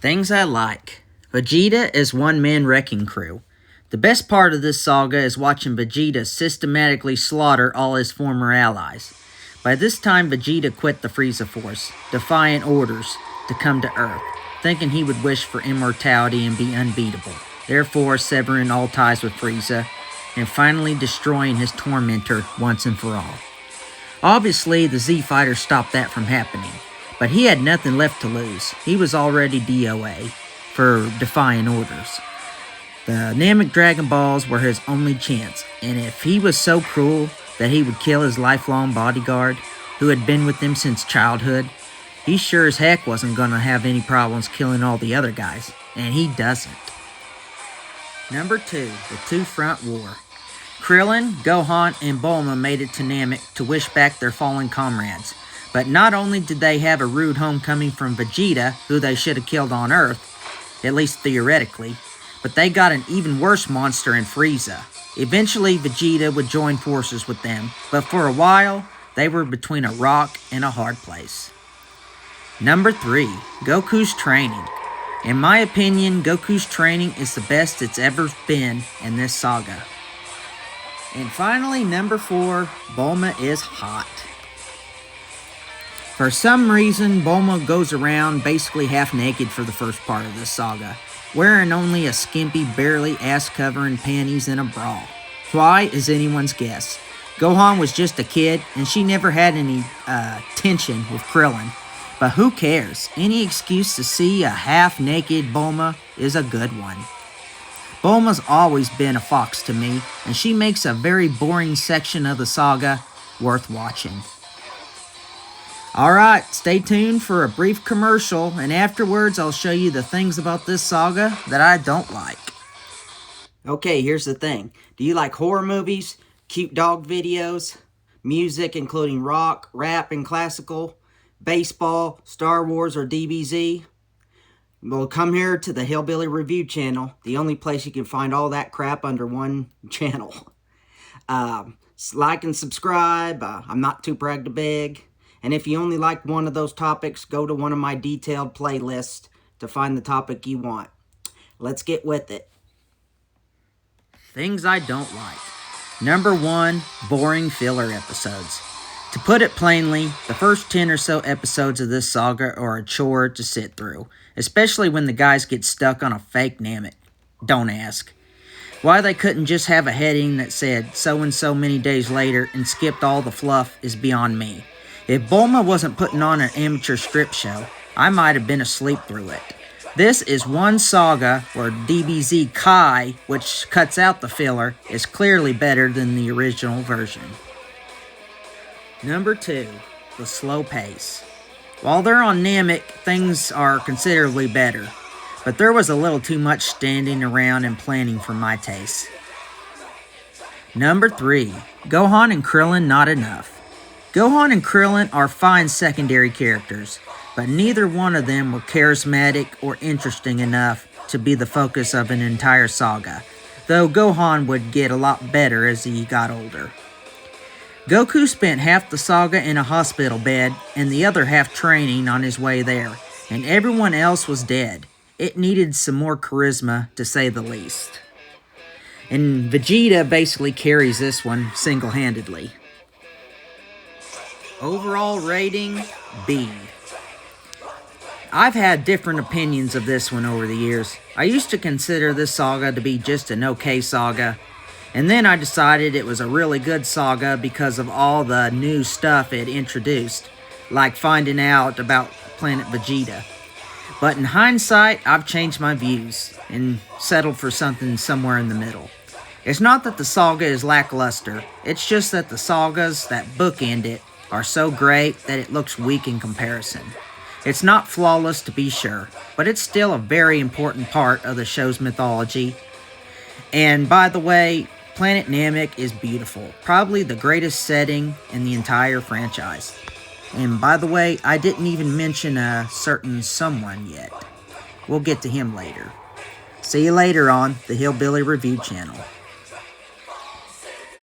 Things I like. Vegeta is one-man wrecking crew. The best part of this saga is watching Vegeta systematically slaughter all his former allies. By this time, Vegeta quit the Frieza Force, defying orders to come to Earth, thinking he would wish for immortality and be unbeatable, therefore severing all ties with Frieza, and finally destroying his tormentor once and for all. Obviously, the Z Fighters stopped that from happening, but he had nothing left to lose. He was already DOA for defying orders. The Namek Dragon Balls were his only chance, and if he was so cruel that he would kill his lifelong bodyguard, who had been with him since childhood, he sure as heck wasn't going to have any problems killing all the other guys, and he doesn't. Number 2, the Two-Front War. Krillin, Gohan, and Bulma made it to Namek to wish back their fallen comrades. But not only did they have a rude homecoming from Vegeta, who they should have killed on Earth, at least theoretically, but they got an even worse monster in Frieza. Eventually, Vegeta would join forces with them, but for a while, they were between a rock and a hard place. Number 3, Goku's training. In my opinion, Goku's training is the best it's ever been in this saga. And finally, number 4, Bulma is hot. For some reason, Bulma goes around basically half naked for the first part of this saga, wearing only a skimpy, barely ass-covering panties and a bra. Why is anyone's guess. Gohan was just a kid, and she never had any tension with Krillin. But who cares? Any excuse to see a half-naked Bulma is a good one. Bulma's always been a fox to me, and she makes a very boring section of the saga worth watching. Alright, stay tuned for a brief commercial, and afterwards I'll show you the things about this saga that I don't like. Okay, here's the thing. Do you like horror movies, cute dog videos, music including rock, rap, and classical, baseball, Star Wars, or DBZ? Well, come here to the Hillbilly Review channel, the only place you can find all that crap under one channel. Like and subscribe. I'm not too proud to beg. And if you only like one of those topics, go to one of my detailed playlists to find the topic you want. Let's get with it. Things I don't like. Number 1, boring filler episodes. To put it plainly, the first 10 or so episodes of this saga are a chore to sit through, especially when the guys get stuck on a fake Namek. Don't ask. Why they couldn't just have a heading that said so-and-so many days later and skipped all the fluff is beyond me. If Bulma wasn't putting on an amateur strip show, I might have been asleep through it. This is one saga where DBZ Kai, which cuts out the filler, is clearly better than the original version. Number 2, the slow pace. While they're on Namek, things are considerably better, but there was a little too much standing around and planning for my taste. Number 3, Gohan and Krillin not enough. Gohan and Krillin are fine secondary characters, but neither one of them were charismatic or interesting enough to be the focus of an entire saga, though Gohan would get a lot better as he got older. Goku spent half the saga in a hospital bed and the other half training on his way there, and everyone else was dead. It needed some more charisma, to say the least. And Vegeta basically carries this one single-handedly. Overall rating, B. I've had different opinions of this one over the years. I used to consider this saga to be just an okay saga, and then I decided it was a really good saga because of all the new stuff it introduced, like finding out about Planet Vegeta. But in hindsight, I've changed my views and settled for something somewhere in the middle. It's not that the saga is lackluster, it's just that the sagas that bookend it are so great that it looks weak in comparison. It's not flawless to be sure, but it's still a very important part of the show's mythology. And by the way, Planet Namek is beautiful, probably the greatest setting in the entire franchise. And by the way, I didn't even mention a certain someone yet. We'll get to him later. See you later on the Hillbilly Review channel.